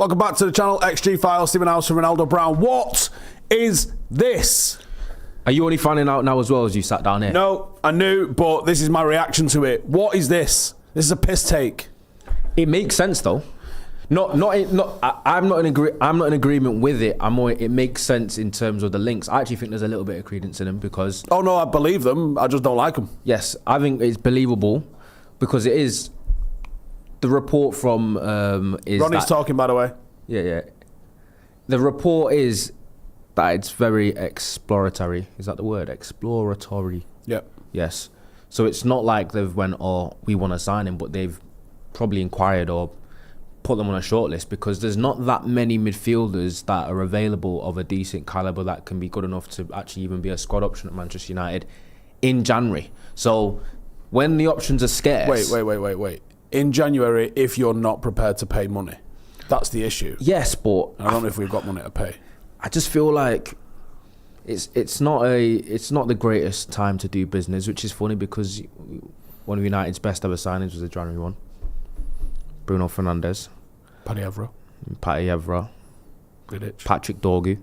Welcome back to the channel. XG Files, Stephen Howson, Ronaldo Brown. What is this? Are you only finding out now as well as you sat down here? No, I knew, but this is my reaction to it. What is this? This is a piss take. It makes sense though. I'm not in agreement with it. It makes sense in terms of the links. I actually think there's a little bit of credence in them because. Oh no, I believe them. I just don't like them. Yes, I think it's believable because it is. The report from is Ronnie's talking, by the way. Yeah. The report is that it's very exploratory. Is that the word? Exploratory. Yep. Yes. So it's not like they've went, oh, we want to sign him, but they've probably inquired or put them on a shortlist because there's not that many midfielders that are available of a decent caliber that can be good enough to actually even be a squad option at Manchester United in January. So when the options are scarce. Wait. In January, if you're not prepared to pay money, that's the issue. Yes, but I don't know if we've got money to pay. I just feel like it's not the greatest time to do business, which is funny because one of United's best ever signings was a January one. Bruno Fernandes, Paddy Evra, Patrick Dorgu.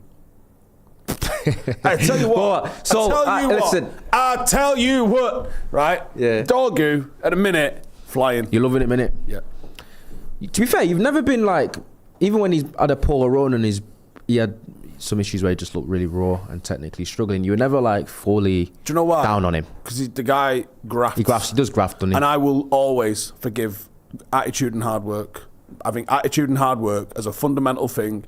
I tell you what. I tell you what. Right? Yeah. Dorgu at a minute flying. You're loving it, minute. Yeah. To be fair, you've never been like, even when he's had a poor run and he had some issues where he just looked really raw and technically struggling, you were never like fully Do you know why? Down on him. Because the guy grafts. He does graft, doesn't he? And I will always forgive attitude and hard work. I think attitude and hard work as a fundamental thing.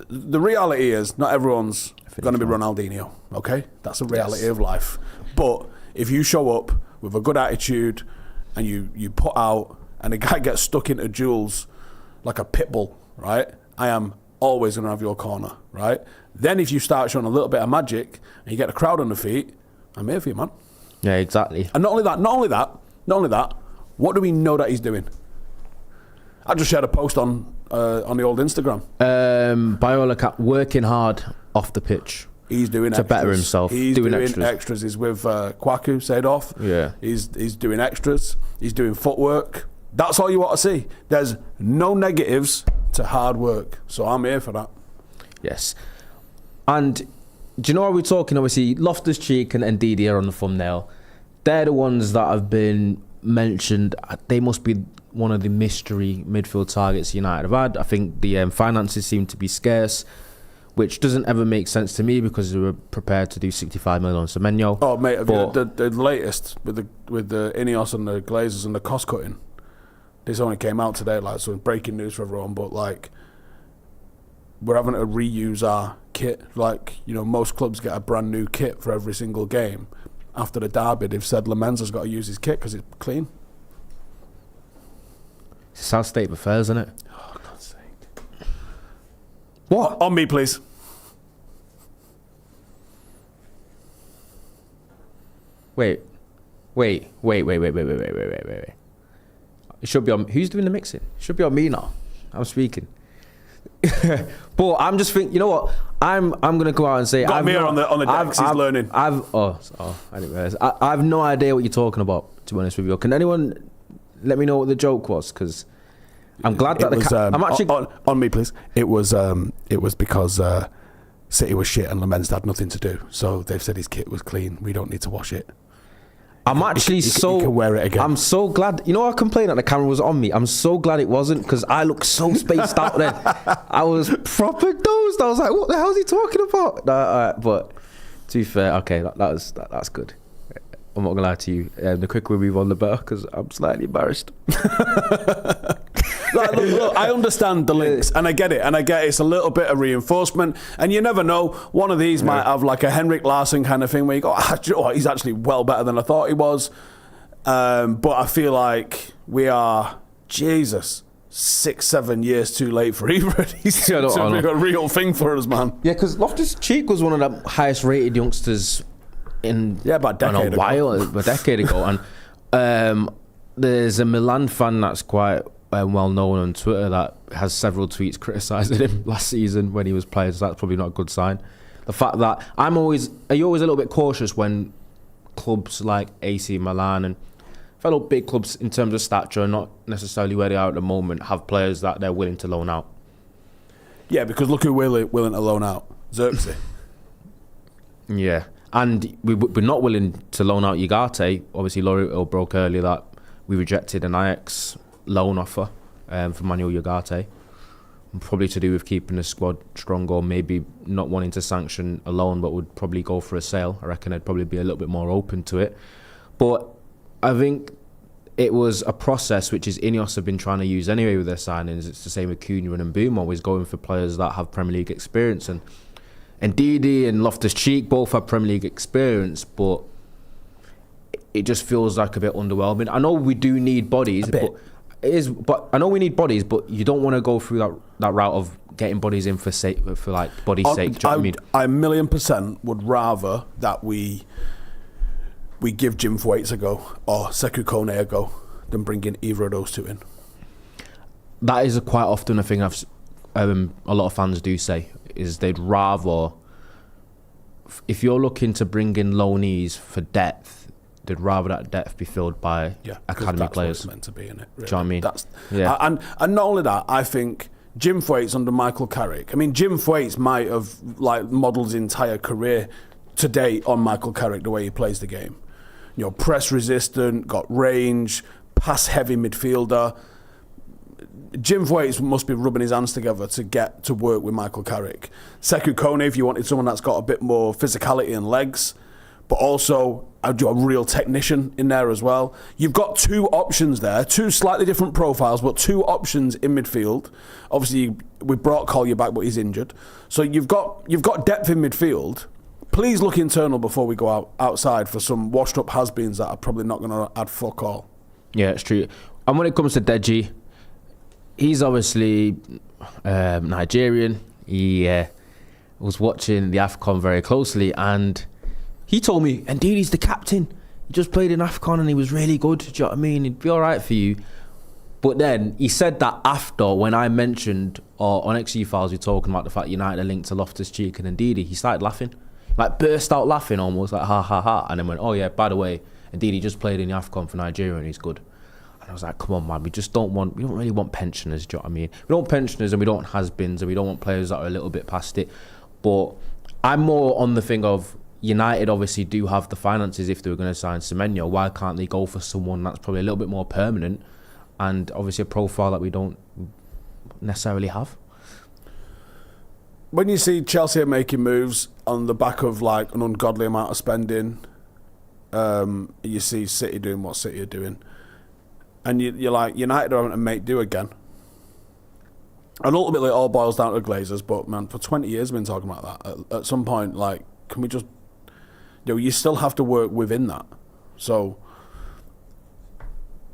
The reality is not everyone's going to be Ronaldinho, okay? That's the reality of life. But if you show up with a good attitude and you put out and the guy gets stuck into duels like a pit bull, right? I am always going to have your corner, right? Then if you start showing a little bit of magic and you get the crowd on the feet, I'm here for you, man. Yeah, exactly. And not only that, what do we know that he's doing? I just shared a post on the old Instagram. Biola working hard off the pitch. He's doing to better himself. He's doing extras. He's with Kwaku, Seedorf. Yeah. He's doing extras. He's doing footwork. That's all you want to see. There's no negatives to hard work. So I'm here for that. Yes. And do you know what we're talking? Obviously, Loftus-Cheek and Ndidi are on the thumbnail. They're the ones that have been mentioned. They must be one of the mystery midfield targets United have had. I think the finances seem to be scarce, which doesn't ever make sense to me because they were prepared to do 65 million on Semenyo. Oh mate, the latest with the Ineos and the Glazers and the cost cutting. This only came out today, like, so breaking news for everyone. But like, we're having to reuse our kit. Like, you know, most clubs get a brand new kit for every single game. After the derby, they've said Lamens has got to use his kit because it's clean. It's a sad state of affairs, isn't it? Oh, God's sake. What? On me, please. Wait. It should be on. Who's doing the mixing? It should be on me now. I'm speaking. But I'm just thinking. You know what? I'm gonna go out and say. Got me on the decks. He's learning. I didn't realize. I have no idea what you're talking about. To be honest with you, can anyone let me know what the joke was? Because I'm glad that I'm actually on me, please. It was because City was shit and Lamens had nothing to do, so they've said his kit was clean. We don't need to wash it. I'm actually he can wear it again. I'm so glad. You know, I complained that the camera was on me. I'm so glad it wasn't because I looked so spaced out then. I was proper dozed. I was like, "What the hell is he talking about?" But to be fair, okay, that's good. I'm not gonna lie to you. The quicker we move on, the better, because I'm slightly embarrassed. Look, I understand the links, and I get it, it's a little bit of reinforcement, and you never know, one of these might have like a Henrik Larsson kind of thing where you go, do you know what, he's actually well better than I thought he was. But I feel like we are, 6-7 years too late for either of these two to be a real thing for us, man. Yeah, because Loftus-Cheek was one of the highest rated youngsters in about a decade ago. And there's a Milan fan that's quite well known on Twitter that has several tweets criticising him last season when he was playing, so that's probably not a good sign. The fact that are you always a little bit cautious when clubs like AC Milan and fellow big clubs in terms of stature, not necessarily where they are at the moment, have players that they're willing to loan out? Yeah, because look who we're willing to loan out. Xerxes. Yeah. And we're not willing to loan out Ugarte. Obviously, Laurie broke earlier that we rejected an Ajax loan offer for Manuel Ugarte. Probably to do with keeping the squad strong, or maybe not wanting to sanction a loan, but would probably go for a sale. I reckon they'd probably be a little bit more open to it. But I think it was a process which is Ineos have been trying to use anyway with their signings. It's the same with Cunha and Mbuemo, is going for players that have Premier League experience. And Ndidi and Loftus-Cheek both have Premier League experience, but it just feels like a bit underwhelming. I know we do need bodies, but I know we need bodies, but you don't want to go through that route of getting bodies in for like body's sake. Do you know what I mean? I 1,000,000% would rather that we give Jim Thwaites a go or Sesko Kone a go than bring in either of those two in. That is quite often a thing a lot of fans do say, is they'd rather, if you're looking to bring in loanees for depth, they'd rather that depth be filled by academy players. That's what it's meant to be, isn't it? Really? Do you know what I And mean? not only that, I think Jim Thwaites under Michael Carrick. I mean, Jim Thwaites might have modelled his entire career to date on Michael Carrick, the way he plays the game. You know, press resistant, got range, pass heavy midfielder. Jim Thwaites must be rubbing his hands together to get to work with Michael Carrick. Sekou Kone, if you wanted someone that's got a bit more physicality and legs, but also a real technician in there as well. You've got two options there, two slightly different profiles, but two options in midfield. Obviously, we brought Collier back, but he's injured. So you've got depth in midfield. Please look internal before we go outside for some washed-up has-beens that are probably not going to add fuck all. Yeah, it's true. And when it comes to Deji, he's obviously Nigerian. He was watching the AFCON very closely, and he told me, Ndidi's the captain. He just played in AFCON and he was really good. Do you know what I mean? He'd be all right for you. But then he said that after, when I mentioned, or on XG Files, we were talking about the fact United are linked to Loftus-Cheek and Ndidi, he started laughing. Like, burst out laughing almost, like, ha, ha, ha. And then went, oh, yeah, by the way, Ndidi just played in the AFCON for Nigeria and he's good. And I was like, come on, man, we don't really want pensioners, do you know what I mean? We don't want pensioners and we don't want has-beens and we don't want players that are a little bit past it. But I'm more on the thing of, United obviously do have the finances if they were going to sign Semenyo. Why can't they go for someone that's probably a little bit more permanent and obviously a profile that we don't necessarily have? When you see Chelsea are making moves on the back of like an ungodly amount of spending, you see City doing what City are doing, and you're like, United are having to make do again. And ultimately it all boils down to Glazers, but man, for 20 years we've been talking about that. At some point, like, can we just... you still have to work within that. So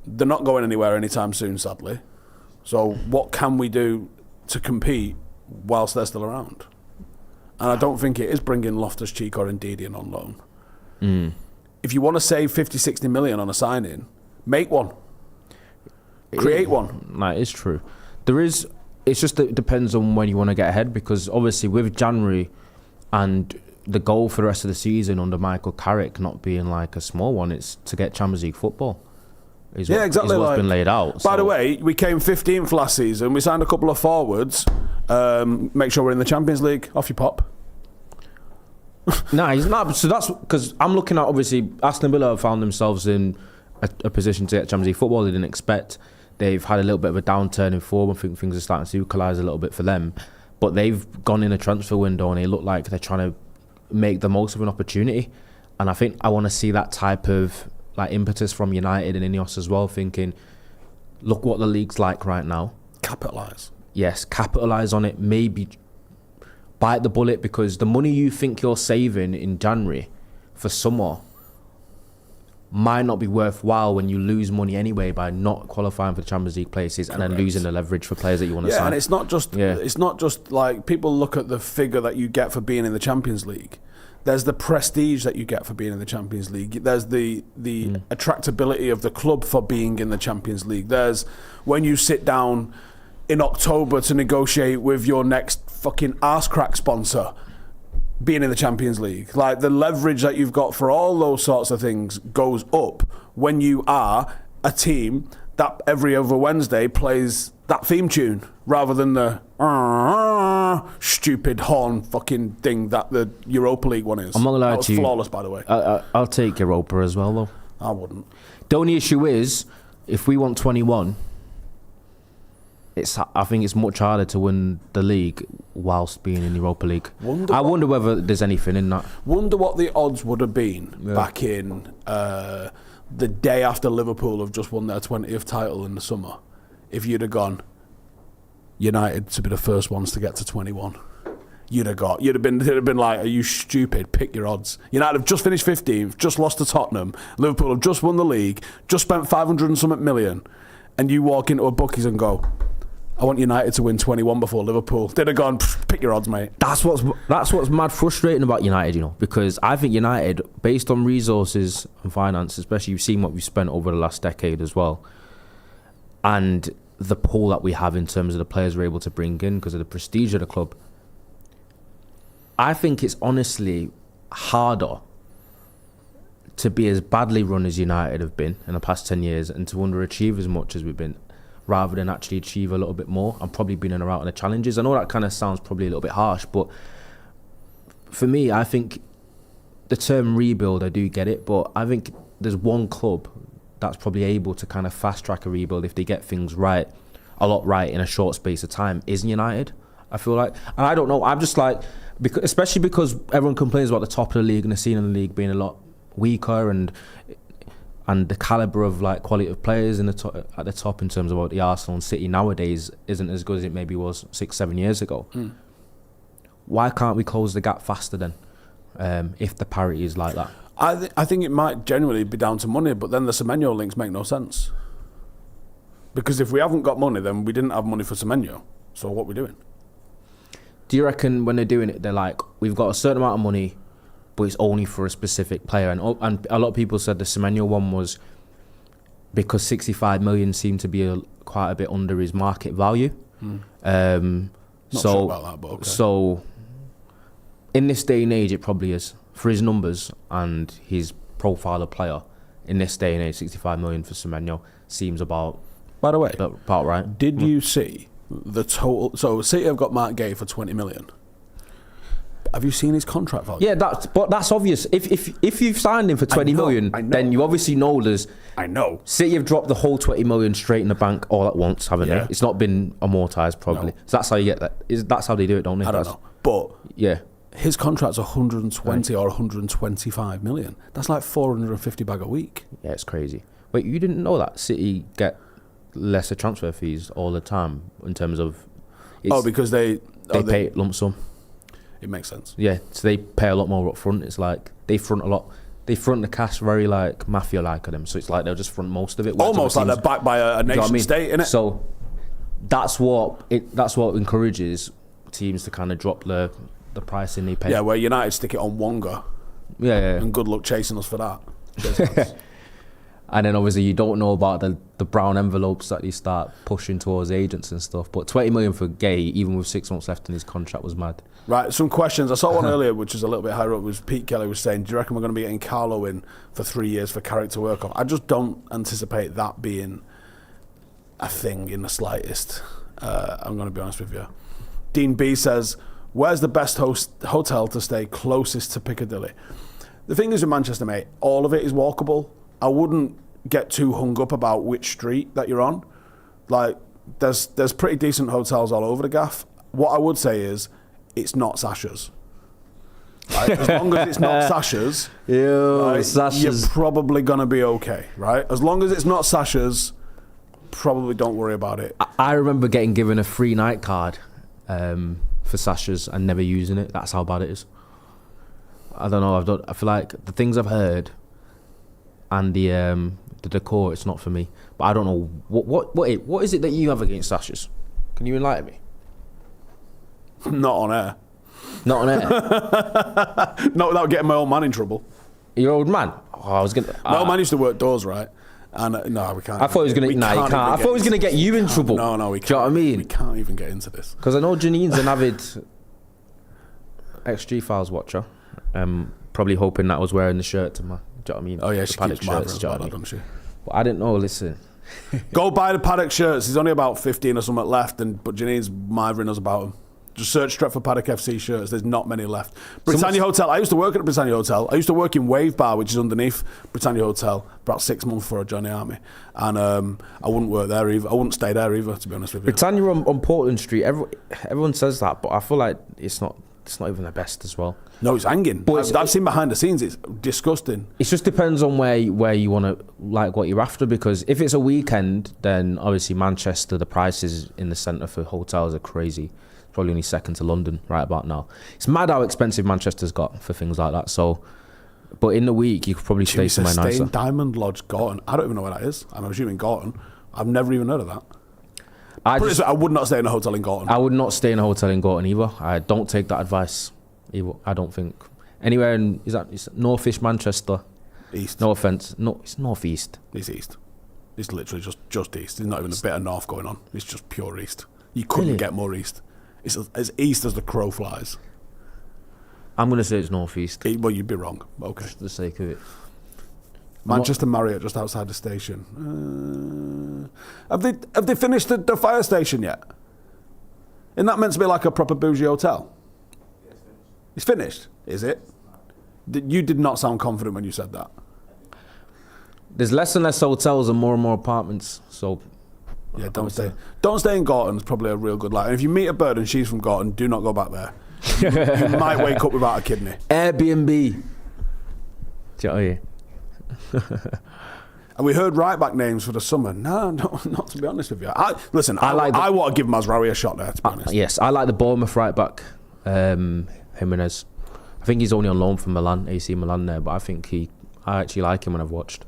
they're not going anywhere anytime soon, sadly. So what can we do to compete whilst they're still around? And I don't think it is bringing Loftus-Cheek or Ndidi in on loan. If you want to save 50-60 million on a signing, make one. Create one. No, it's true. It's just that it depends on when you want to get ahead, because obviously with January and the goal for the rest of the season under Michael Carrick not being like a small one, it's to get Champions League football. Exactly. Is what's been laid out. By the way, we came 15th last season. We signed a couple of forwards. Make sure we're in the Champions League. Off you pop. Nah, he's not. So that's because I'm looking at, obviously, Aston Villa have found themselves in a position to get Champions League football they didn't expect. They've had a little bit of a downturn in form. I think things are starting to equalise a little bit for them. But they've gone in a transfer window and they look like they're trying to make the most of an opportunity. And I think I want to see that type of like impetus from United and Ineos as well, thinking, look what the league's like right now. Capitalise. Yes, capitalise on it. Maybe bite the bullet, because the money you think you're saving in January for summer might not be worthwhile when you lose money anyway by not qualifying for the Champions League places. Correct. And then losing the leverage for players that you want to sign. Yeah, and it's not just like people look at the figure that you get for being in the Champions League. There's the prestige that you get for being in the Champions League. There's the attractability of the club for being in the Champions League. There's when you sit down in October to negotiate with your next fucking arse crack sponsor, being in the Champions League. Like, the leverage that you've got for all those sorts of things goes up when you are a team that every other Wednesday plays that theme tune rather than the stupid horn fucking thing that the Europa League one is. I'm not allowed that was to. Flawless, by the way. I'll take Europa as well, though. I wouldn't. The only issue is, if we want 21, I think it's much harder to win the league whilst being in the Europa League. I wonder whether there's anything in that. Wonder what the odds would have been back in the day after Liverpool have just won their 20th title in the summer. If you'd have gone United to be the first ones to get to 21. It'd have been like, are you stupid? Pick your odds. United have just finished 15th, just lost to Tottenham. Liverpool have just won the league, just spent 500 and something million. And you walk into a bookies and go, I want United to win 21 before Liverpool. They'd have gone, pick your odds, mate. That's what's mad frustrating about United, because I think United, based on resources and finance, especially you've seen what we've spent over the last decade as well, and the pool that we have in terms of the players we're able to bring in because of the prestige of the club, I think it's honestly harder to be as badly run as United have been in the past 10 years and to underachieve as much as we've been, rather than actually achieve a little bit more and probably been in or out of the challenges. I know that kind of sounds probably a little bit harsh, but for me, I think the term rebuild, I do get it, but I think there's one club that's probably able to kind of fast track a rebuild if they get things right, a lot right in a short space of time, is United, I feel like. And I don't know, I'm just like, especially because everyone complains about the top of the league and the scene in the league being a lot weaker and the calibre of like quality of players at the top in terms of what the Arsenal and City nowadays isn't as good as it maybe was 6-7 years ago. Why can't we close the gap faster then, if the parity is like that? I think it might genuinely be down to money, but then the Semenyo links make no sense. Because if we haven't got money, then we didn't have money for Semenyo. So what are we doing? Do you reckon when they're doing it, they're like, we've got a certain amount of money, but it's only for a specific player? And a lot of people said the Semenyo one was because 65 million seemed to be quite a bit under his market value. Not sure about that, but okay. So in this day and age, it probably is. For his numbers and his profile of player, in this day and age, 65 million for Semenyo seems about... By the way, about right. Did you see the total? So City have got Mark Gay for 20 million. Have you seen his contract value? Yeah, that's obvious. If you've signed him for 20 million, then you obviously know there's... I know. City have dropped the whole 20 million straight in the bank all at once, haven't they? It's not been amortised, probably. No. So that's how you get that. That's how they do it, don't they? I don't know. But yeah, his contract's 120 or 125 million. That's like 450 bag a week. Yeah, it's crazy. Wait, you didn't know that City get lesser transfer fees all the time in terms of... because they pay lump sum. It makes sense. Yeah, so they pay a lot more up front. It's like they front a lot. They front the cash very like mafia-like of them. So it's like they'll just front most of it. Almost like they're backed by a nation state, innit? So that's what encourages teams to kind of drop the pricing they pay. Yeah, where United stick it on Wonga. Yeah. And good luck chasing us for that. And then obviously you don't know about the brown envelopes that they start pushing towards agents and stuff. But 20 million for Gay, even with 6 months left in his contract, was mad. Right, some questions. I saw one earlier, which was a little bit higher up, was Pete Kelly was saying, do you reckon we're going to be getting Carlo in for 3 years for Carrick to work on? I just don't anticipate that being a thing in the slightest. I'm going to be honest with you. Dean B says, where's the best hotel to stay closest to Piccadilly? The thing is with Manchester, mate, all of it is walkable. I wouldn't get too hung up about which street that you're on. Like, there's pretty decent hotels all over the gaff. What I would say is, it's not Sasha's. Right? As long as it's not Sasha's, you're probably going to be okay, right? As long as it's not Sasha's, probably don't worry about it. I remember getting given a free night card for Sasha's and never using it. That's how bad it is. I don't know. I feel like the things I've heard and the decor, it's not for me. But I don't know what is it that you have against Sasha's? Can you enlighten me? Not on air. Not on air. Not without getting my old man in trouble. Your old man? Oh, I was gonna. My old man used to work doors, right? And no, we can't. I thought he was gonna. No, you can't. I thought he was gonna get you in trouble. No, we can't. Do you know what I mean? We can't even get into this because I know Janine's an avid XG Files watcher. Probably hoping that I was wearing the shirt to my. Do you know what I mean? Oh yeah, she keeps shirts, doesn't she? But I didn't know. Listen. Go buy the Paddock shirts. There's only about 15 or something left, but Janine's mithering us about them. Just search Stretford Paddock FC shirts. There's not many left. Britannia Hotel. I used to work at the Britannia Hotel. I used to work in Wave Bar, which is underneath Britannia Hotel, about 6 months before I joined the army. And I wouldn't work there either. I wouldn't stay there either, to be honest with you. Britannia on Portland Street. Everyone says that, but I feel like it's not even the best as well. No, it's hanging. But I've seen behind the scenes. It's disgusting. It just depends on where you want to, like, what you're after. Because if it's a weekend, then obviously Manchester, the prices in the centre for hotels are crazy. Probably only second to London right about now. It's mad how expensive Manchester's got for things like that. So, but in the week you could probably stay somewhere nicer. Diamond Lodge, Gorton. I don't even know where that is. I'm assuming Gorton. I've never even heard of that. I would not stay in a hotel in Gorton. I would not stay in a hotel in Gorton either. I don't take that advice either. I don't think anywhere in it's Northish Manchester. East. No offence. No, it's northeast. It's east. It's literally just east. There's not even a bit of north going on. It's just pure east. You couldn't get more east. It's as east as the crow flies. I'm going to say it's northeast. Well, you'd be wrong. Okay. Just for the sake of it. Manchester Marriott, just outside the station. Have they finished the fire station yet? Isn't that meant to be like a proper bougie hotel? Yeah, it's finished. Is it? You did not sound confident when you said that. There's less and less hotels and more apartments. So yeah, don't stay in Gorton. It's probably a real good life. And if you meet a bird and she's from Gorton, do not go back there. You might wake up without a kidney. Airbnb. Do you know what I mean? And we heard right back names for the summer. No, not to be honest with you. I want to give Mazraoui a shot there, to be honest. Yes, I like the Bournemouth right back, Jimenez. I think he's only on loan from Milan, AC Milan there, but I actually like him when I've watched.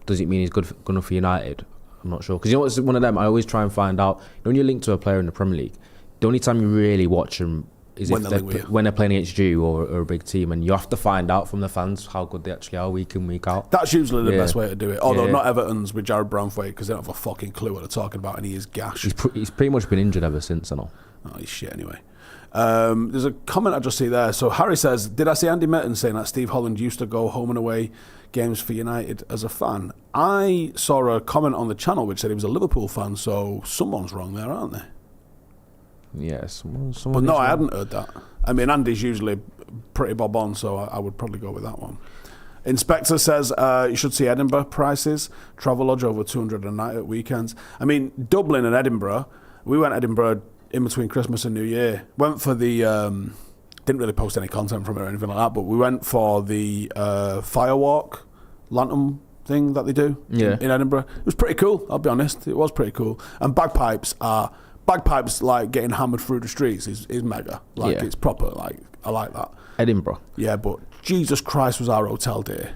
Does it mean he's good enough for United? I'm not sure. Because you know what's one of them, I always try and find out, when you're linked to a player in the Premier League, the only time you really watch them is when they're playing against you or a big team, and you have to find out from the fans how good they actually are week in, week out. That's usually the best way to do it. Although not Everton's with Jared Brownthwaite, because they don't have a fucking clue what they're talking about, and he is gash. He's pretty much been injured ever since, I know. Oh, he's shit anyway. There's a comment I just see there. So Harry says, did I see Andy Merton saying that Steve Holland used to go home and away games for United as a fan? I saw a comment on the channel which said he was a Liverpool fan, so someone's wrong there, aren't they? Yes. But no, I hadn't heard that. I mean, Andy's usually pretty bob on, so I would probably go with that one. Inspector says you should see Edinburgh prices. Travel lodge over 200 a night at weekends. I mean, Dublin and Edinburgh. We went to Edinburgh in between Christmas and New Year. Went for the didn't really post any content from it or anything like that, but we went for the firewalk lantern thing that they do in Edinburgh. It was pretty cool, I'll be honest. It was pretty cool. And bagpipes, like getting hammered through the streets is mega. Like it's proper. Like I like that. Edinburgh. Yeah, but Jesus Christ, was our hotel day.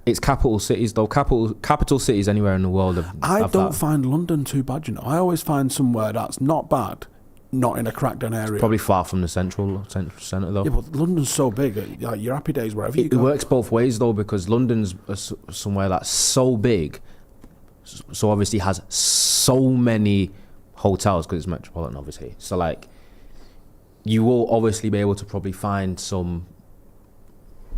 It's capital cities though. Capital cities anywhere in the world. I don't find London too bad. You know, I always find somewhere that's not bad, not in a cracked down area. It's probably far from the central centre though. Yeah, but London's so big. Like your happy days wherever you go. It works both ways though, because London's somewhere that's so big, so obviously has so many hotels because it's metropolitan, obviously. So like, you will obviously be able to probably find some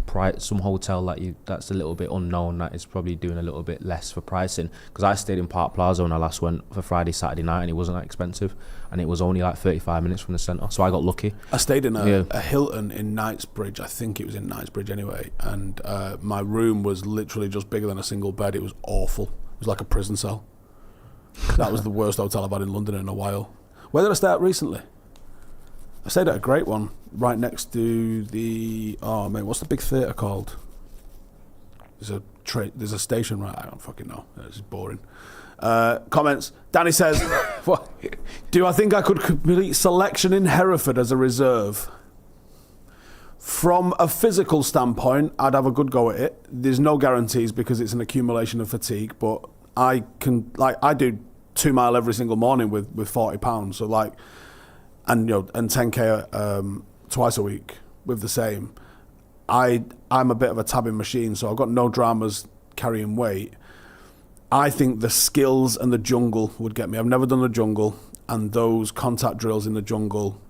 hotel that's a little bit unknown that is probably doing a little bit less for pricing. Because I stayed in Park Plaza when I last went for Friday, Saturday night, and it wasn't that expensive, and it was only like 35 minutes from the centre. So I got lucky. I stayed in a Hilton in Knightsbridge. I think it was in Knightsbridge anyway, and my room was literally just bigger than a single bed. It was awful. It was like a prison cell. That was the worst hotel I've had in London in a while. Where did I stay at recently? I stayed at a great one right next to the... Oh, mate, what's the big theatre called? There's a station right... I don't fucking know. It's boring. Comments. Danny says, do I think I could complete selection in Hereford as a reserve? From a physical standpoint, I'd have a good go at it. There's no guarantees because it's an accumulation of fatigue, but I do 2 mile every single morning with £40. So like, and 10k twice a week with the same. I'm a bit of a tabbing machine, so I've got no dramas carrying weight. I think the skills and the jungle would get me. I've never done the jungle, and those contact drills in the jungle,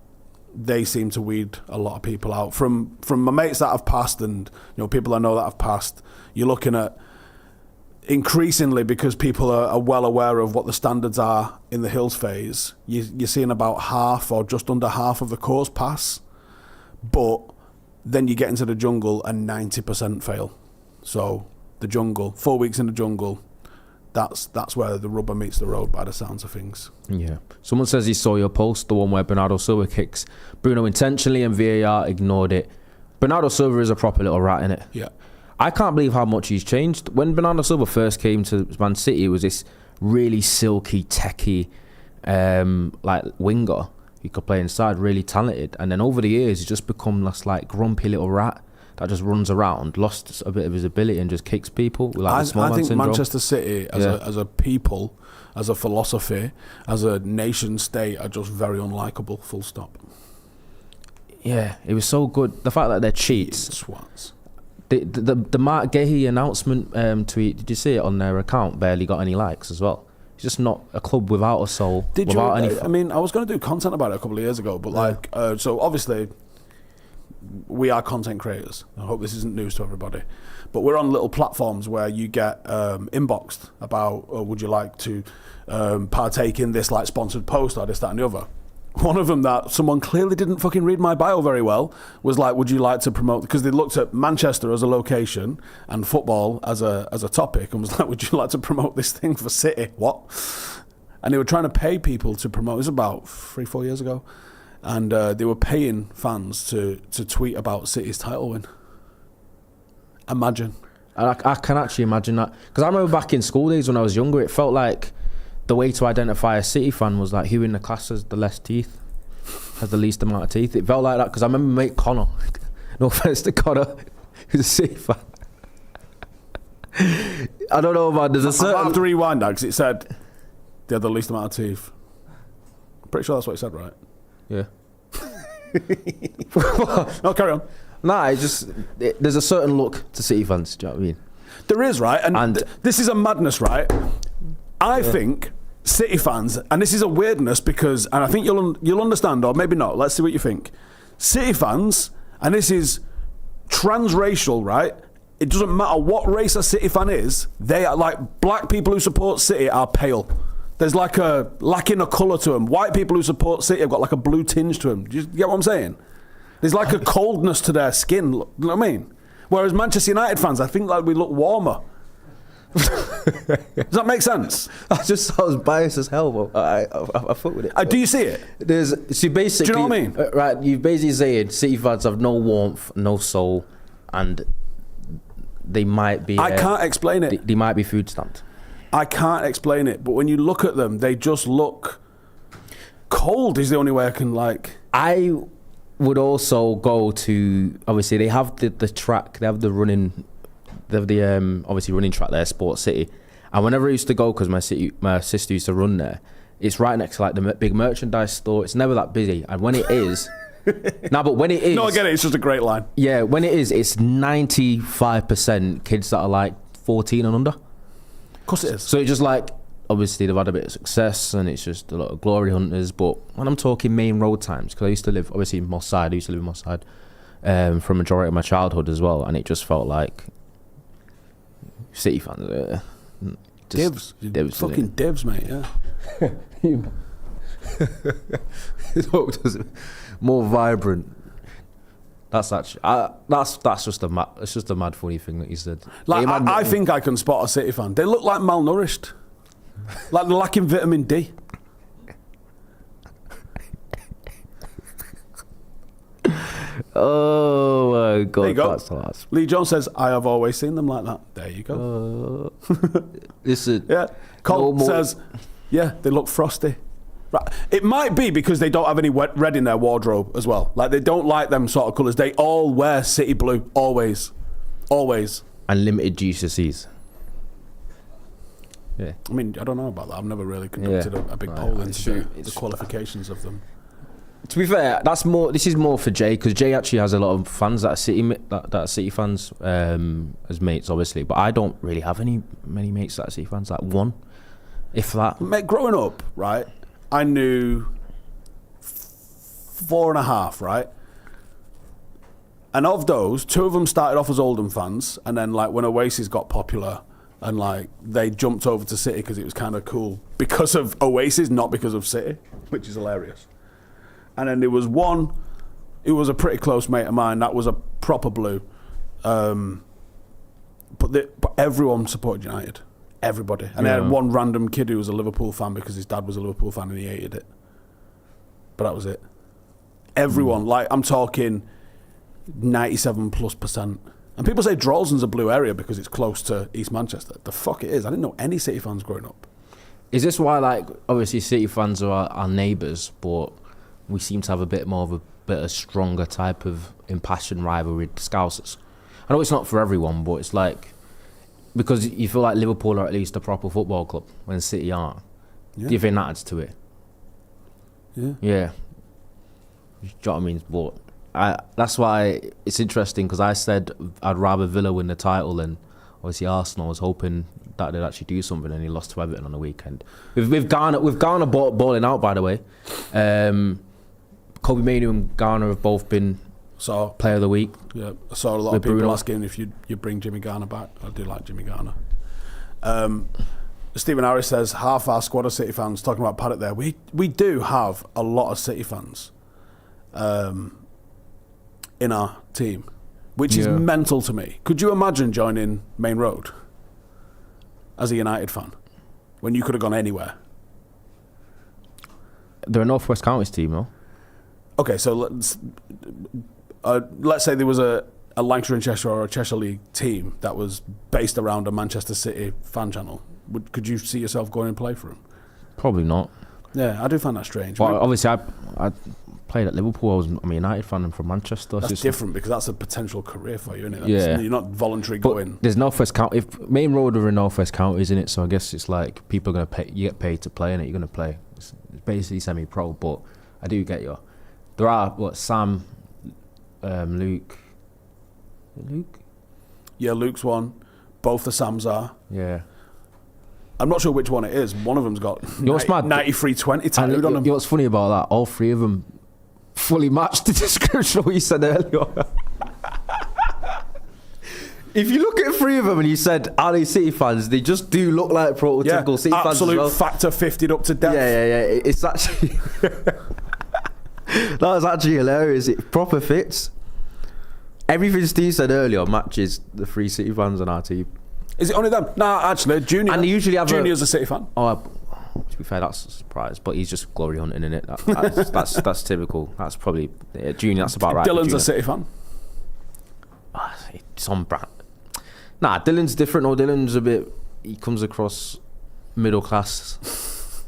they seem to weed a lot of people out. From my mates that have passed and people I know that have passed, you're looking at increasingly, because people are well aware of what the standards are in the hills phase, you're seeing about half or just under half of the course pass. But then you get into the jungle and 90% fail. So the jungle, 4 weeks in the jungle, that's where the rubber meets the road by the sounds of things. Yeah. Someone says he saw your post, the one where Bernardo Silva kicks Bruno intentionally and VAR ignored it. Bernardo Silva is a proper little rat, innit? Yeah. I can't believe how much he's changed. When Bernardo Silva first came to Man City, it was this really silky, techie, like winger. He could play inside, really talented. And then over the years, he's just become this like grumpy little rat that just runs around, lost a bit of his ability and just kicks people. With, like, the small I man think syndrome. Manchester City, as a people, as a philosophy, as a nation state, are just very unlikable, full stop. Yeah, it was so good. The fact that they're cheats. Swats. The Mark Gahey announcement tweet, did you see it on their account? Barely got any likes as well. It's just not a club without a soul. I mean, I was going to do content about it a couple of years ago, but so obviously we are content creators. I hope this isn't news to everybody, but we're on little platforms where you get inboxed about, would you like to partake in this like sponsored post or this, that and the other. One of them that someone clearly didn't fucking read my bio very well was like, would you like to promote, because they looked at Manchester as a location and football as a topic, and was like, would you like to promote this thing for City? What? And they were trying to pay people to promote. It was about 3-4 years ago. And they were paying fans to tweet about City's title win. Imagine. I can actually imagine that. Because I remember back in school days when I was younger, it felt like the way to identify a City fan was like who in the class has the less teeth, has the least amount of teeth. It felt like that because I remember mate Connor, no offense to Connor, who's a City fan. I don't know, man. There's a certain... I have to rewind that because it said they had the least amount of teeth. I'm pretty sure that's what it said, right? Yeah. No, carry on. Nah, there's a certain look to City fans. Do you know what I mean? There is, right? And this is a madness, right? I think City fans, and this is a weirdness because, and I think you'll understand, or maybe not. Let's see what you think. City fans, and this is transracial, right? It doesn't matter what race a City fan is. They are like black people who support City are pale. There's like a lacking a colour to them. White people who support City have got like a blue tinge to them. Do you get what I'm saying? There's like a coldness to their skin. You know what I mean? Whereas Manchester United fans, I think like we look warmer. Does that make sense? I just sounds biased as hell, but I fuck with it. Do you see it? Basically, do you know what I mean? Right, you've basically saying City fans have no warmth, no soul, and they might be. I can't explain it. They might be food stamped. I can't explain it, but when you look at them, they just look cold. Is the only way I can like. I would also go to, obviously they have the track, they have the running. They have the obviously running track there, Sport City, and whenever I used to go, because my sister used to run there, it's right next to like the big merchandise store. It's never that busy, and when it is, but when it is, no, I get it. It's just a great line. Yeah, when it is, it's 95% kids that are like 14 and under. Of course it is. So it's just like, obviously they've had a bit of success, and it's just a lot of glory hunters. But when I'm talking main road times, because I used to live obviously in Moss Side, for a majority of my childhood as well, and it just felt like City fans, divs, fucking divs, mate. Yeah. More vibrant. That's actually that's just a mad funny thing that you said. Like I think I can spot a City fan. They look like malnourished, like they're lacking vitamin D. Oh my god! There you go. That's class. Lee Jones says, "I have always seen them like that." There you go. Listen, yeah. Cole says, "Yeah, they look frosty." Right. It might be because they don't have any red in their wardrobe as well. Like they don't like them sort of colours. They all wear City blue always. And limited GCSEs. Yeah. I mean, I don't know about that. I've never really conducted a big poll into the qualifications of them. To be fair, this is more for Jay, because Jay actually has a lot of fans that are City fans as mates, obviously. But I don't really have many mates that are City fans. Like one, if that. Mate, growing up, right, I knew 4.5, right? And of those, 2 of them started off as Oldham fans, and then like when Oasis got popular, and like they jumped over to City because it was kind of cool because of Oasis, not because of City, which is hilarious. And then there was one, it was a pretty close mate of mine, that was a proper blue. But everyone supported United. Everybody. And I had one random kid who was a Liverpool fan because his dad was a Liverpool fan and he hated it. But that was it. Everyone, like I'm talking 97+%. And people say Droylsden's a blue area because it's close to East Manchester. The fuck it is. I didn't know any City fans growing up. Is this why, like, obviously City fans are our neighbours, but we seem to have a bit more of a bit of stronger type of impassioned rivalry with Scousers? I know it's not for everyone, but it's like, because you feel like Liverpool are at least a proper football club when City aren't. Yeah. Do you think that adds to it? Yeah. Yeah. Do you know what I mean? But that's why it's interesting, because I said I'd rather Villa win the title than obviously Arsenal. I was hoping that they'd actually do something, and he lost to Everton on the weekend. We've Garner balling out, by the way. Kobe Mainoo and Garner have both been player of the week. Yeah, I saw a lot of people asking if you bring Jimmy Garner back. I do like Jimmy Garner. Stephen Harris says half our squad of City fans. Talking about Paddock there, we do have a lot of City fans in our team, which is mental to me. Could you imagine joining Main Road as a United fan when you could have gone anywhere? They're a North West Counties team, though. Okay, so let's say there was a Lancashire and Cheshire or a Cheshire League team that was based around a Manchester City fan channel. Could you see yourself going and play for them? Probably not. Yeah, I do find that strange. Well, obviously, I played at Liverpool. I'm a United fan. I'm from Manchester. That's different because that's a potential career for you, isn't it? Yeah. You're not voluntary going. There's North West County. If Main Road are in North West County, isn't it? So I guess it's like people are going to pay. You get paid to play in it. You're going to play. It's basically semi-pro, but I do get you. There are Sam, Luke. Luke? Yeah, Luke's one. Both the Sams are. Yeah. I'm not sure which one it is. One of them's got 93-20 tattooed on them. You know what's funny about that? All three of them fully matched the description of what you said earlier. If you look at three of them and you said, are they City fans? They just do look like prototypical City fans as well. Absolute factor 50'd up to death. Yeah. It's actually... That was actually hilarious. It proper fits. Everything Steve said earlier matches the three City fans on our team. Is it only them? Nah, actually, Junior. And they usually have Junior's a City fan. Oh, to be fair, that's a surprise. But he's just glory hunting in it. That's typical. That's probably Junior. That's about right. Dylan's a City fan. It's on brand. Nah, Dylan's different. No, Dylan's a bit. He comes across middle class,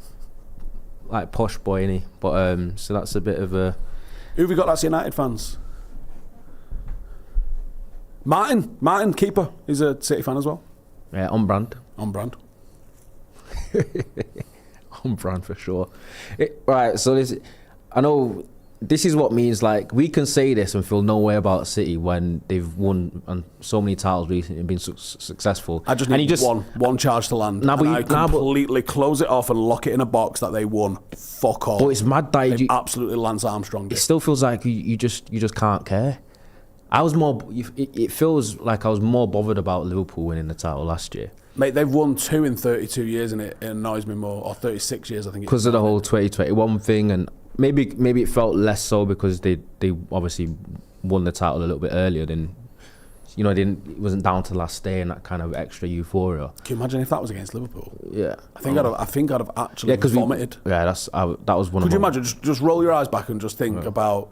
like posh boy, innit? But so that's a bit of a. Who have we got that's United fans? Martin, keeper. He's a City fan as well. Yeah, on brand. On brand. On brand for sure. Right, so I know this is what means, like, we can say this and feel no way about City when they've won and so many titles recently and been successful. I just need one charge to land. I completely close it off and lock it in a box that they won. Fuck off. But it's mad that absolutely Lance Armstrong. It still feels like you just can't care. I was more. It feels like I was more bothered about Liverpool winning the title last year. Mate, they've won 2 in 32 years, and it annoys me more. Or 36 years, I think. Because of the whole 2021 thing, and maybe it felt less so because they obviously won the title a little bit earlier than, it wasn't down to the last day and that kind of extra euphoria. Can you imagine if that was against Liverpool? Yeah, I think I'd have actually vomited. That was one. Could you imagine? Just roll your eyes back and just think about.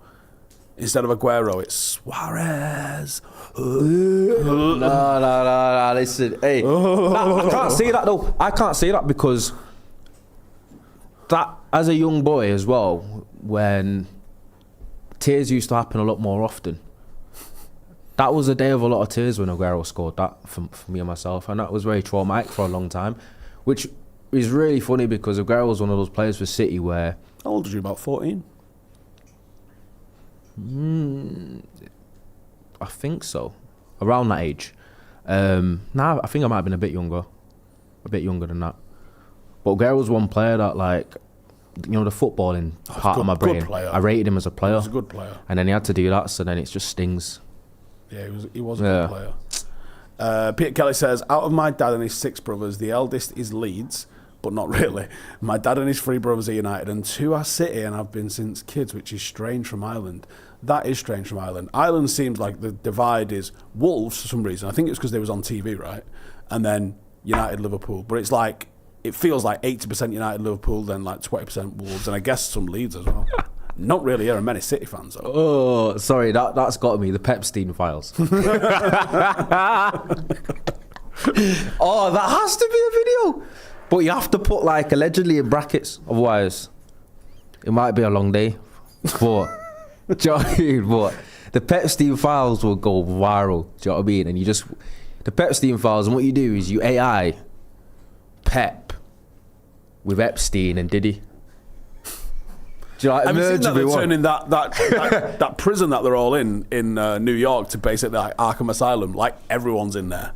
Instead of Aguero, it's Suarez. No. Listen, hey, I can't say that though. I can't say that because that, as a young boy as well, when tears used to happen a lot more often. That was a day of a lot of tears when Aguero scored that for me and myself, and that was very traumatic for a long time, which is really funny because Aguero was one of those players for City where. How old was you? About 14. I think so, around that age. I think I might have been a bit younger than that. But Aguero was one player that, like, the footballing part of my brain. I rated him as a player. He was a good player. And then he had to do that, so then it just stings. Yeah, he was a good player. Peter Kelly says, out of my dad and his 6 brothers, the eldest is Leeds, but not really. My dad and his 3 brothers are United, and 2 are City, and have been since kids, which is strange from Ireland. That is strange from Ireland. Ireland seems like the divide is Wolves for some reason. I think it's because they was on TV, right? And then United, Liverpool. But it's like, it feels like 80% United, Liverpool, then like 20% Wolves, and I guess some Leeds as well. Not really here, and many City fans though. Oh, sorry, that's got me. The Pepstein files. Oh, that has to be a video. But you have to put like allegedly in brackets, otherwise it might be a long day. But do you know what I mean? But the Pepstein files will go viral. Do you know what I mean? And the Pepstein files, and what you do is you AI Pep with Epstein and Diddy. Do you know, have you seen that they're turning that prison that they're all in New York to basically like Arkham Asylum? Like everyone's in there.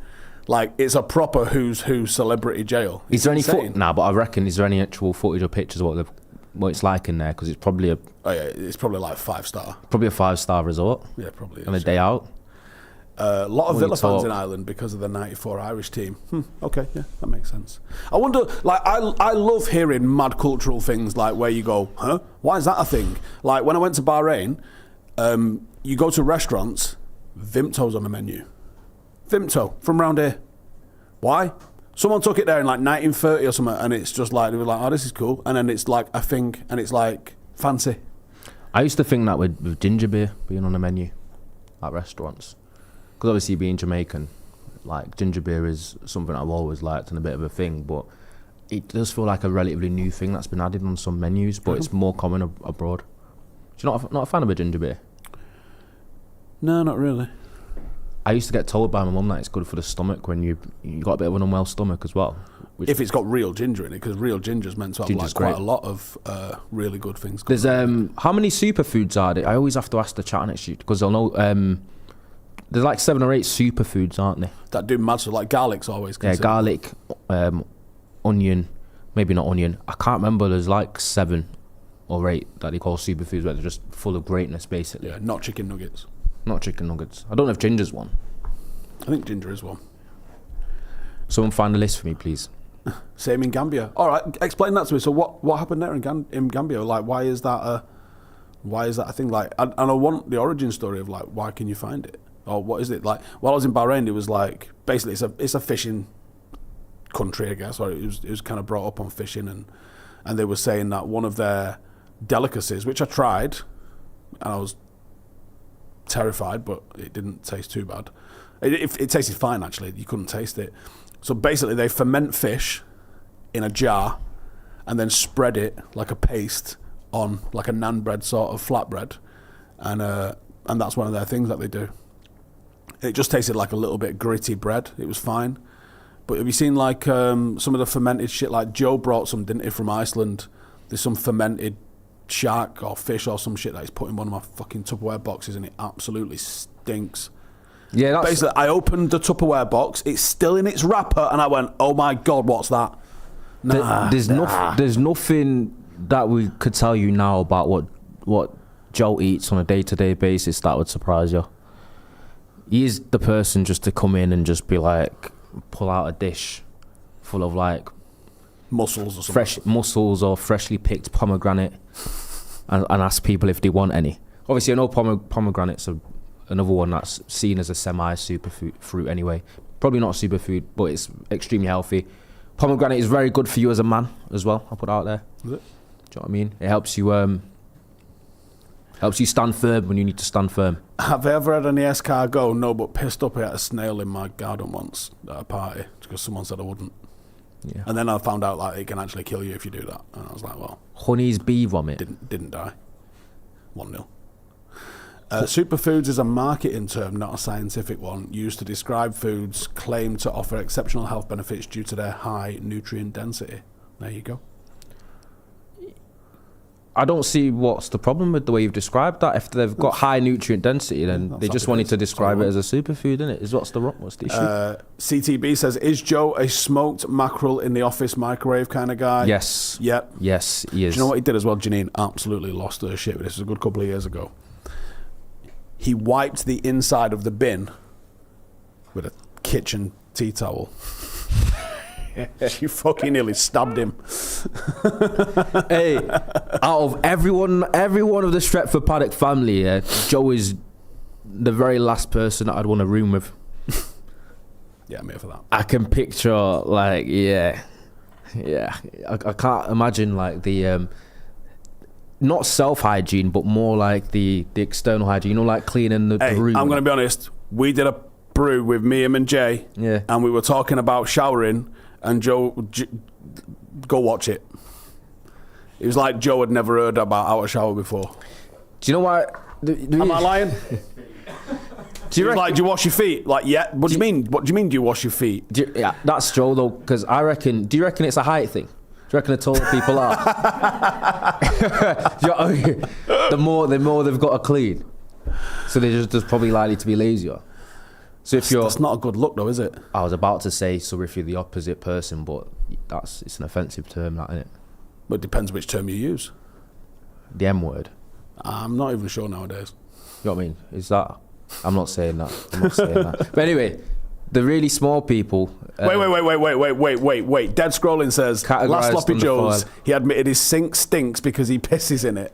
Like it's a proper who's who celebrity jail. Is there any but I reckon, is there any actual footage or pictures of what it's like in there? Because it's probably it's probably like 5-star. Probably a 5-star resort. Yeah, probably. And a day out. A lot of Villa fans in Ireland because of the '94 Irish team. Okay, yeah, that makes sense. I wonder, like, I love hearing mad cultural things like where you go, huh? Why is that a thing? Like when I went to Bahrain, you go to restaurants, Vimto's on the menu. Vimto from round here. Why? Someone took it there in like 1930 or something, and it's just like they were like, oh, this is cool, and then it's like a thing, and it's like fancy. I used to think that with ginger beer being on the menu at restaurants. Because obviously being Jamaican, like ginger beer is something I've always liked and a bit of a thing, but it does feel like a relatively new thing that's been added on some menus, but it's more common abroad. Do you not a fan of a ginger beer? No, not really. I used to get told by my mum that it's good for the stomach when you got a bit of an unwell stomach as well. If it's got real ginger in it, because real ginger's meant to have like quite a lot of really good things. There's how many superfoods are there? I always have to ask the chat next to you because they'll know. There's like 7 or 8 superfoods, aren't there? That do mad stuff, like garlic's always considered. Yeah, garlic, onion, maybe not onion. I can't remember. There's like 7 or 8 that they call superfoods, where they're just full of greatness, basically. Yeah, not chicken nuggets. Not chicken nuggets. I don't know if ginger's one. I think ginger is one. Someone find a list for me, please. Same in Gambia. All right, explain that to me. So what happened there in Gambia? Like, why is that a thing? Like, and I want the origin story of like, why can you find it? Or what is it like? While I was in Bahrain, it was like basically it's a fishing country, I guess, or it was kind of brought up on fishing, and they were saying that one of their delicacies, which I tried, and I was terrified, but it didn't taste too bad. It tasted fine actually. You couldn't taste it. So basically, they ferment fish in a jar, and then spread it like a paste on like a naan bread sort of flatbread, and that's one of their things that they do. It just tasted like a little bit gritty bread. It was fine. But have you seen like some of the fermented shit? Like Joe brought some, didn't he, from Iceland? There's some fermented shark or fish or some shit that he's put in one of my fucking Tupperware boxes, and it absolutely stinks. Yeah, that's... Basically, I opened the Tupperware box. It's still in its wrapper, and I went, "Oh my god, what's that?" There's nothing that we could tell you now about what Joe eats on a day-to-day basis that would surprise you. He is the person just to come in and just be like, pull out a dish full of like mussels or something. Fresh mussels or freshly picked pomegranate, and ask people if they want any. Obviously, I know pomegranates are another one that's seen as a semi-superfood fruit anyway. Probably not a superfood, but it's extremely healthy. Pomegranate is very good for you as a man as well. I'll put it out there. Is it? Do you know what I mean? It helps you stand firm when you need to stand firm. Have I ever had any escargot? No, but pissed up I had a snail in my garden once at a party because someone said I wouldn't. Yeah. And then I found out like it can actually kill you if you do that. And I was like, well, honey's bee vomit. Didn't die. 1-0. Superfoods is a marketing term, not a scientific one, used to describe foods claimed to offer exceptional health benefits due to their high nutrient density. There you go. I don't see what's the problem with the way you've described that. If they've got high nutrient density, then they just wanted to describe it as a superfood, innit? What's the issue? CTB says, is Joe a smoked mackerel in the office microwave kind of guy? Yes. Yep. Yes, he is. Do you know what he did as well? Janine absolutely lost her shit. This was a good couple of years ago. He wiped the inside of the bin with a kitchen tea towel. She fucking nearly stabbed him. Hey, out of every one of the Stretford Paddock family, Joe is the very last person that I'd want to room with. Yeah, I'm here for that. I can picture, like, I can't imagine, like, the not self-hygiene, but more like the external hygiene, you know, like cleaning the room. I'm going to be honest, we did a brew with Liam and Jay, and we were talking about showering, and Joe, go watch it. It was like Joe had never heard about how to shower before. Do you know why? Am I lying? Do you wash your feet? Like, yeah. What do you mean? What do you mean? Do you wash your feet? Yeah, that's Joe though, because I reckon. Do you reckon it's a height thing? Do you reckon the taller people are? the more they've got to clean, so they're just probably likely to be lazier. So if that's not a good look though, is it? I was about to say, so if you're the opposite person, but it's an offensive term, that, isn't it? But it depends which term you use. The M word. I'm not even sure nowadays. You know what I mean? Is that? I'm not saying that. But anyway, the really small people. Wait. Dead scrolling says, last Sloppy Joe's, he admitted his sink stinks because he pisses in it.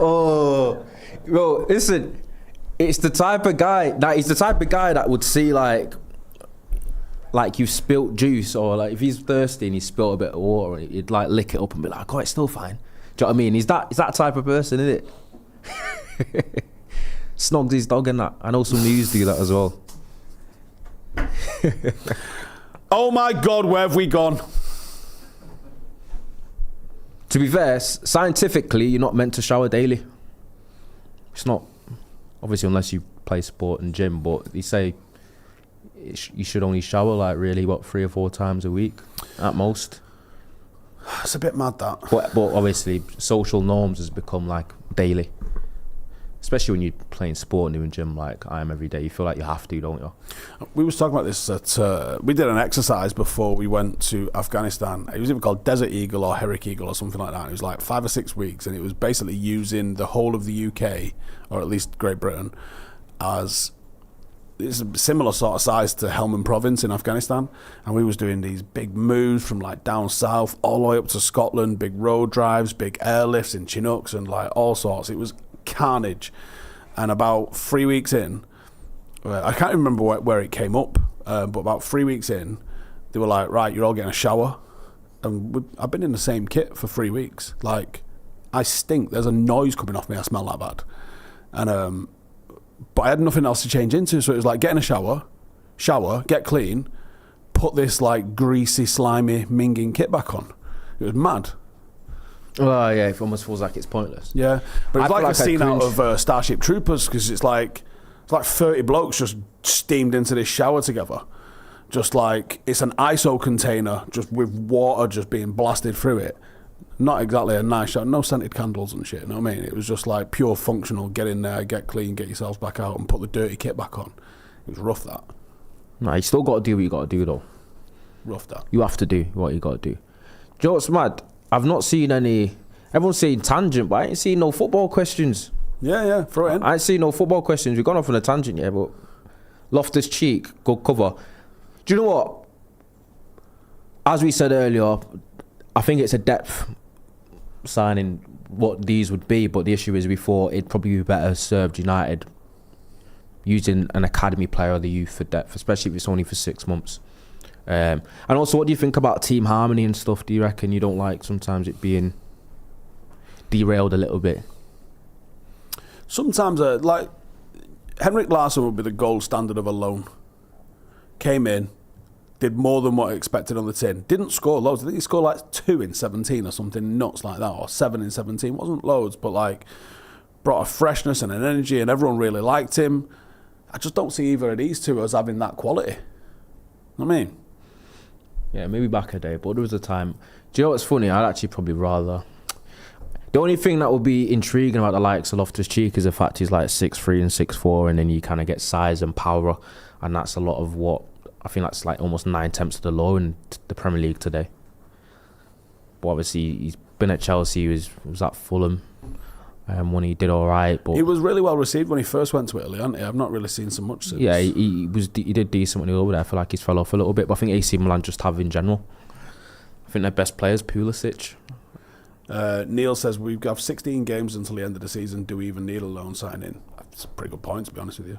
Oh, well, listen, he's the type of guy that would see like you've spilt juice, or like if he's thirsty and he spilt a bit of water, he'd like lick it up and be like, oh, it's still fine. Do you know what I mean? He's that type of person, isn't it? Snogs his dog and that. I know some news do that as well. Oh my God, where have we gone? To be fair, scientifically, you're not meant to shower daily. It's not, obviously, unless you play sport and gym, but they say you should only shower like really, 3 or 4 times a week at most. It's a bit mad, that. But obviously, social norms has become like daily. Especially when you're playing sport and doing gym like I am every day. You feel like you have to, don't you? We was talking about this at... we did an exercise before we went to Afghanistan. It was either called Desert Eagle or Herrick Eagle or something like that. It was like 5 or 6 weeks, and it was basically using the whole of the UK, or at least Great Britain, as... It's a similar sort of size to Helmand Province in Afghanistan, and we was doing these big moves from like down south all the way up to Scotland, big road drives, big airlifts in Chinooks and like all sorts. It was carnage. And about 3 weeks in, I can't even remember where it came up, but about 3 weeks in, they were like, right, you're all getting a shower. And I've been in the same kit for 3 weeks. Like, I stink. There's a noise coming off me. I smell that bad. And but I had nothing else to change into, so it was like, get in a shower, get clean, put this like greasy, slimy, minging kit back on. It was mad. Oh yeah, it almost feels like it's pointless. Yeah, but it's like a scene out of Starship Troopers, because it's like 30 blokes just steamed into this shower together. Just like, it's an ISO container just with water just being blasted through it. Not exactly a nice shower, no scented candles and shit, you know what I mean? It was just like pure functional, get in there, get clean, get yourselves back out and put the dirty kit back on. It was rough, that. No, you still got to do what you got to do though. Rough, that. You have to do what you got to do. Do you know what's mad? I've not seen any... Everyone's saying tangent, but I ain't seen no football questions. Yeah, throw it in. I ain't seen no football questions. We've gone off on a tangent, yeah, but... Loftus-Cheek, good cover. Do you know what? As we said earlier, I think it's a depth signing what these would be, but the issue is we thought it'd probably be better served United using an academy player or the youth for depth, especially if it's only for 6 months. And also, what do you think about team harmony and stuff? Do you reckon you don't like sometimes it being derailed a little bit? Sometimes, like, Henrik Larsson would be the gold standard of a loan. Came in, did more than what I expected on the tin. Didn't score loads. I think he scored like 2 in 17 or something nuts like that, or 7 in 17. Wasn't loads, but like brought a freshness and an energy, and everyone really liked him. I just don't see either of these two as having that quality. You know what I mean? Yeah, maybe back a day, but there was a time. Do you know what's funny? I'd actually probably rather... The only thing that would be intriguing about the likes of Loftus-Cheek is the fact he's like 6'3" and 6'4", and then you kind of get size and power, and that's a lot of what... I think that's like almost 9 of the law in the Premier League today. But obviously, he's been at Chelsea, he was at Fulham. when he did all right. But he was really well received when he first went to Italy, hasn't he? I've not really seen so much since. Yeah, he did decent when he was over there. I feel like he's fell off a little bit, but I think AC Milan just have in general. I think their best players, Pulisic. Neil says, we have 16 games until the end of the season. Do we even need a loan signing? That's a pretty good point, to be honest with you.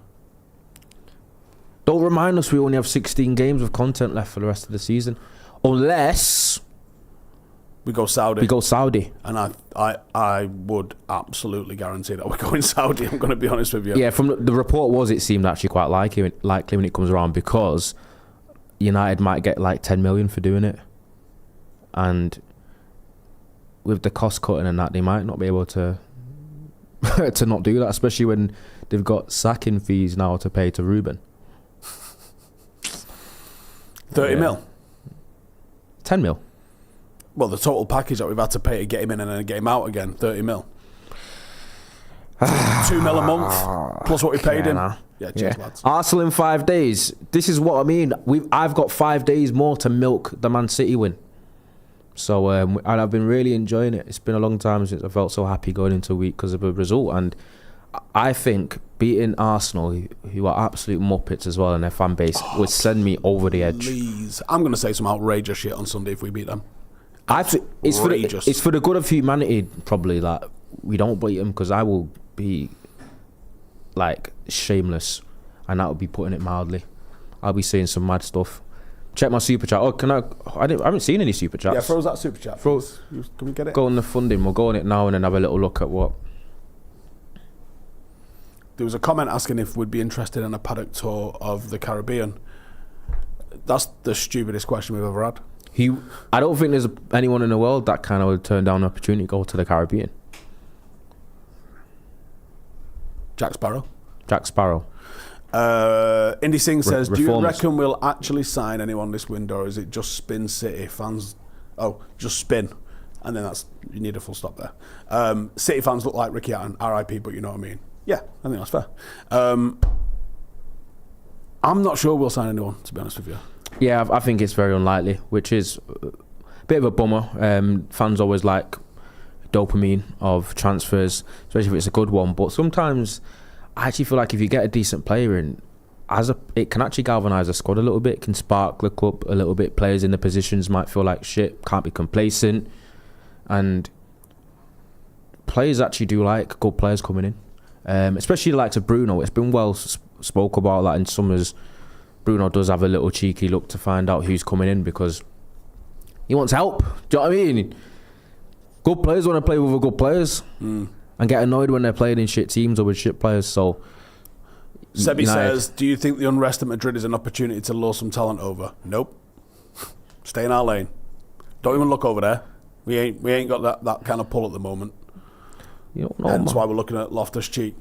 Don't remind us we only have 16 games of content left for the rest of the season. Unless we go Saudi. And I would absolutely guarantee that we're going Saudi. I'm going to be honest with you. Yeah, from the report it seemed actually quite likely when it comes around, because United might get like 10 million for doing it. And with the cost cutting and that, they might not be able to to not do that, especially when they've got sacking fees now to pay to Ruben. 30 mil. 10 mil. Well, the total package that we've had to pay to get him in and then get him out again, 30 mil. 2 mil a month, plus what we paid him. Yeah, cheers, lads. Arsenal in 5 days. This is what I mean. I've got 5 days more to milk the Man City win. So, and I've been really enjoying it. It's been a long time since I felt so happy going into a week because of a result. And I think beating Arsenal, who are absolute muppets as well in their fan base, would send me over the edge. Please. I'm going to say some outrageous shit on Sunday if we beat them. It's for the good of humanity, probably, that we don't beat them, because I will be like shameless, and that would be putting it mildly. I'll be saying some mad stuff. Check my super chat. Oh, I haven't seen any super chats. Yeah, throw us that super chat. Can we get it? Go on the funding. We'll go on it now and then have a little look at what. There was a comment asking if we'd be interested in a paddock tour of the Caribbean. That's the stupidest question we've ever had. I don't think there's anyone in the world that kind of would turn down an opportunity to go to the Caribbean. Jack Sparrow. Indy Singh says, do you reckon we'll actually sign anyone this window, or is it just Spin City fans? Oh, just Spin. And then you need a full stop there. City fans look like Ricky Hatton, RIP, but you know what I mean. Yeah, I think that's fair. I'm not sure we'll sign anyone, to be honest with you. Yeah, I think it's very unlikely, which is a bit of a bummer. Fans always like dopamine of transfers, especially if it's a good one. But sometimes I actually feel like if you get a decent player in, it can actually galvanise a squad a little bit. It can spark the club a little bit. Players in the positions might feel like shit, can't be complacent. And players actually do like good players coming in. Especially the likes of Bruno. It's been well spoke about that in summers. Bruno does have a little cheeky look to find out who's coming in, because he wants help. Do you know what I mean? Good players want to play with good players and get annoyed when they're playing in shit teams or with shit players. So Sebi says, do you think the unrest at Madrid is an opportunity to lure some talent over? Nope. Stay in our lane. Don't even look over there. We ain't got that kind of pull at the moment. You don't know, That's why we're looking at Loftus-Cheek.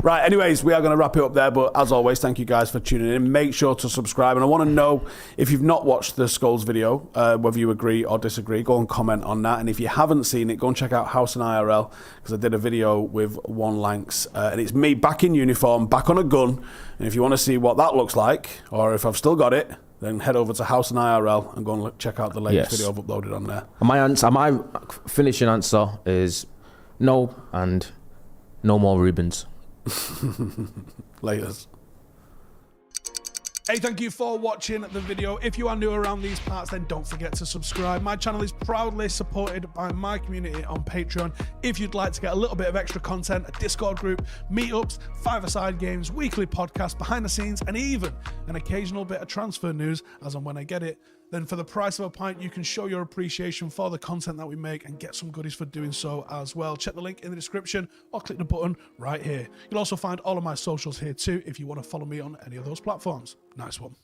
Right, anyways, we are going to wrap it up there, but as always, thank you guys for tuning in. Make sure to subscribe, and I want to know if you've not watched the Skulls video, whether you agree or disagree. Go and comment on that, and if you haven't seen it, go and check out Howson IRL, because I did a video with One Lanks, and it's me back in uniform, back on a gun, and if you want to see what that looks like, or if I've still got it, then head over to Howson IRL and go and check out the latest video I've uploaded on there. My finishing answer is no, and no more Rubens. Laters. Hey, thank you for watching the video. If you are new around these parts, then don't forget to subscribe. My channel is proudly supported by my community on Patreon. If you'd like to get a little bit of extra content, a Discord group, meetups, five-a-side games, weekly podcasts, behind the scenes, and even an occasional bit of transfer news as and when I get it, then for the price of a pint, you can show your appreciation for the content that we make and get some goodies for doing so as well. Check the link in the description or click the button right here. You'll also find all of my socials here too if you want to follow me on any of those platforms. Nice one.